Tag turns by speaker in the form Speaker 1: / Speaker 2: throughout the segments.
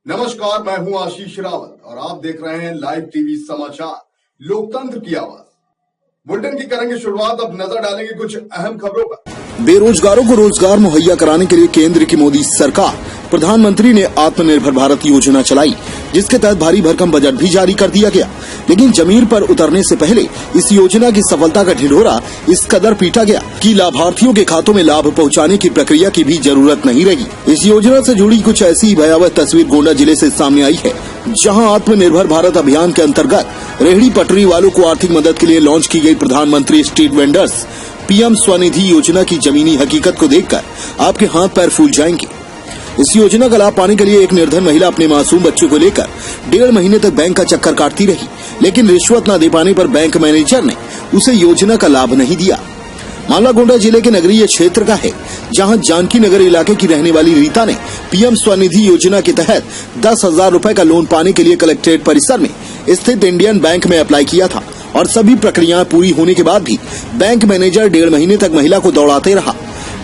Speaker 1: नमस्कार, मैं हूं आशीष रावत और आप देख रहे हैं लाइव टीवी समाचार लोकतंत्र की आवाज। बुलेटिन की करेंगे शुरुआत। अब नजर डालेंगे कुछ अहम खबरों पर।
Speaker 2: बेरोजगारों को रोजगार मुहैया कराने के लिए केंद्र की मोदी सरकार प्रधानमंत्री ने आत्मनिर्भर भारत योजना चलाई, जिसके तहत भारी भरकम बजट भी जारी कर दिया गया। लेकिन जमीन पर उतरने से पहले इस योजना की सफलता का ढिढोरा इस कदर पीटा गया कि लाभार्थियों के खातों में लाभ पहुंचाने की प्रक्रिया की भी जरूरत नहीं रही। इस योजना से जुड़ी कुछ ऐसी भयावह तस्वीर गोंडा जिले से सामने आई है, जहां आत्मनिर्भर भारत अभियान के अंतर्गत रेहड़ी पटरी वालों को आर्थिक मदद के लिए लॉन्च की गई प्रधानमंत्री स्ट्रीट वेंडर्स पीएम स्वनिधि योजना की जमीनी हकीकत को देखकर आपके हाथ पैर फूल जाएंगे। इस योजना का लाभ पाने के लिए एक निर्धन महिला अपने मासूम बच्चे को लेकर 1.5 महीने तक बैंक का चक्कर काटती रही, लेकिन रिश्वत न दे पाने पर बैंक मैनेजर ने उसे योजना का लाभ नहीं दिया। मामला गोंडा जिले के नगरीय क्षेत्र का है, जहां जानकी नगर इलाके की रहने वाली रीता ने पीएम स्वनिधि योजना के तहत 10,000 रूपए का लोन पाने के लिए कलेक्ट्रेट परिसर में स्थित इंडियन बैंक में अप्लाई किया था और सभी प्रक्रियाएं पूरी होने के बाद भी बैंक मैनेजर 1.5 महीने तक महिला को दौड़ाते रहा,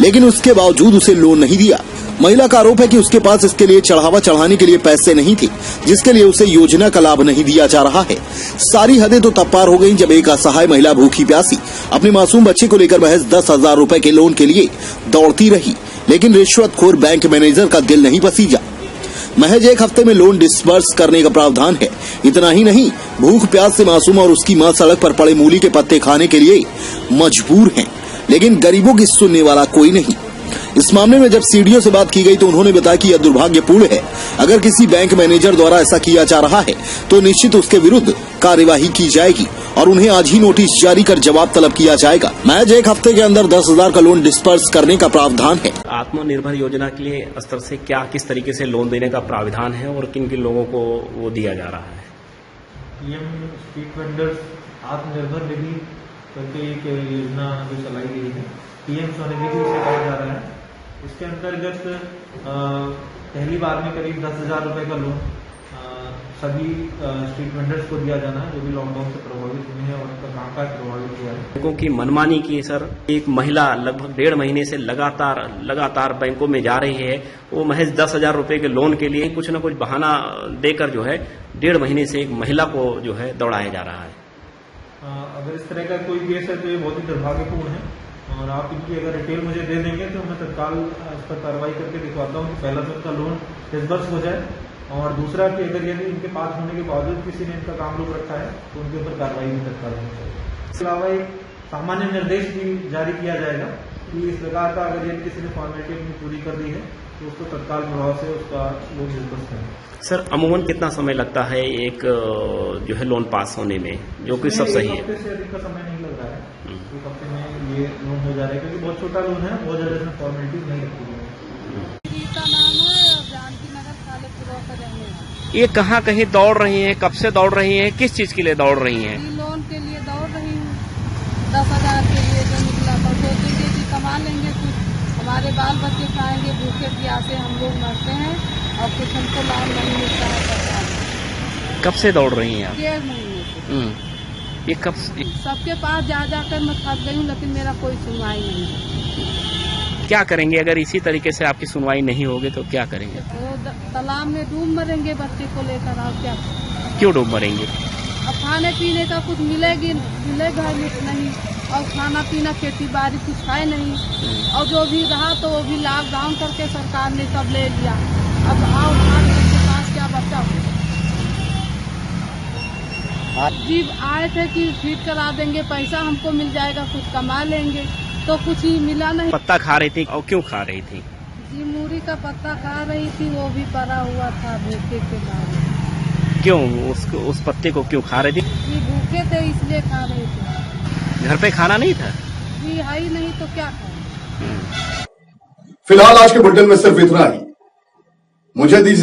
Speaker 2: लेकिन उसके बावजूद उसे लोन नहीं दिया। महिला का आरोप है कि उसके पास इसके लिए चढ़ावा चढ़ाने के लिए पैसे नहीं थे, जिसके लिए उसे योजना का लाभ नहीं दिया जा रहा है। सारी हदें तो तब पार हो गईं जब एक असहाय महिला भूखी प्यासी अपने मासूम बच्चे को लेकर महज 10,000 रूपए के लोन के लिए दौड़ती रही, लेकिन रिश्वतखोर बैंक मैनेजर का दिल नहीं पसीजा। महज 1 हफ्ते में लोन डिस्बर्स करने का प्रावधान है। इतना ही नहीं, भूख प्यास से मासूम और उसकी मां सड़क पर पड़े मूली के पत्ते खाने के लिए मजबूर हैं, लेकिन गरीबों की सुनने वाला कोई नहीं। इस मामले में जब सीडीओ से बात की गई तो उन्होंने बताया कि यह दुर्भाग्यपूर्ण है। अगर किसी बैंक मैनेजर द्वारा ऐसा किया जा रहा है तो निश्चित उसके विरुद्ध कार्यवाही की जाएगी और उन्हें आज ही नोटिस जारी कर जवाब तलब किया जाएगा। महज 1 हफ्ते के अंदर 10,000 का लोन डिस्पर्स करने का प्रावधान है।
Speaker 3: आत्मनिर्भर योजना के लिए स्तर से किस तरीके से लोन देने का प्रावधान है और किन किन लोगों को वो दिया जा रहा है?
Speaker 4: PM street vendors Atmanirbhar Nidhi करके एक योजना जो चलाई गई है, पीएम स्वनिधि से कहा जा रहा है। इसके अंतर्गत पहली बार में करीब 10,000 रुपए का लोन सभी स्ट्रीट वेंडर्स को दिया जाना है जो भी लॉकडाउन से प्रभावित हुए हैं और उनका कामकाज प्रभावित हुआ है।
Speaker 3: बैंकों की मनमानी की सर, एक महिला लगभग 1.5 महीने से लगातार बैंकों में जा रही है। वो महज 10,000 रुपए के लोन के लिए कुछ न कुछ बहाना देकर जो है 1.5 महीने से एक महिला को जो है दौड़ाया जा रहा है।
Speaker 4: अगर इस तरह का कोई केस है तो ये बहुत ही दुर्भाग्यपूर्ण है और आप इनकी अगर डिटेल मुझे दे देंगे तो मैं तत्काल इस पर कार्रवाई करके दिखवाता हूँ कि पहला तो इनका लोन डिस्बर्स हो जाए और दूसरा कि अगर यदि इनके पास होने के बावजूद किसी ने इनका काम रोक रखा है तो उनके ऊपर कार्रवाई भी तत्काल होनी चाहिए। इसके अलावा एक सामान्य निर्देश भी जारी किया जाएगा कि इस प्रकार का अगर यदि किसी ने फॉर्मेलिटी अपनी पूरी कर दी है तो उसको तत्काल प्रभाव से उसका लोन डिस्बर्स करें।
Speaker 3: सर, अमूमन कितना समय लगता है एक जो है लोन पास होने में, जो कि सब सही है?
Speaker 4: 1 हफ्ते से अधिक का समय नहीं लग रहा है। 1 हफ्ते में ये लोन हो जा रहा है क्योंकि बहुत छोटा लोन है, बहुत ज्यादा इसमें फॉर्मेलिटीज नहीं लगती है।
Speaker 3: ये कहाँ कहीं दौड़ रही हैं? कब से दौड़ रही हैं? किस चीज के लिए दौड़ रही हैं?
Speaker 5: लोन के लिए दौड़ रही हूँ। 10,000 के लिए जो निकला था सोचेंगे कि कमा लेंगे, कुछ हमारे बाल बच्चे खाएंगे, भूखे प्यासे हम लोग मरते हैं और कुछ हमको लाभ नहीं मिलता है सरकार।
Speaker 3: कब से दौड़ रही हैं आप?
Speaker 5: 1.5 महीने से।
Speaker 3: ये कब?
Speaker 5: सबके पास जा जाकर मैं थक गई हूँ, लेकिन मेरा कोई सुनवाई नहीं है।
Speaker 3: क्या करेंगे अगर इसी तरीके से आपकी सुनवाई नहीं होगी तो क्या करेंगे?
Speaker 5: तो तालाब में डूब मरेंगे बच्चे को लेकर, और क्या?
Speaker 3: क्यों डूब मरेंगे?
Speaker 5: अब खाने पीने का कुछ मिलेगा नहीं, और खाना पीना खेती बाड़ी कुछ है नहीं, और जो भी रहा तो वो भी लॉकडाउन करके सरकार ने सब ले लिया। अब आओ के पास क्या बचा? जी आए थे कि ठीक करा देंगे, पैसा हमको मिल जाएगा, कुछ कमा लेंगे, तो कुछ ही मिला नहीं।
Speaker 3: पत्ता खा रही थी और क्यों खा रही थी?
Speaker 5: जी मूरी का पत्ता खा रही थी, वो भी पड़ा हुआ था भूखे के बाद।
Speaker 3: क्यों उस पत्ते को क्यों खा रही थी?
Speaker 5: जी भूखे थे इसलिए खा रहे थे।
Speaker 3: घर पे खाना नहीं था?
Speaker 5: जी है ही नहीं तो क्या खाए।
Speaker 1: फिलहाल आज के बुलेटिन में सिर्फ इतना ही। मुझे दीजिए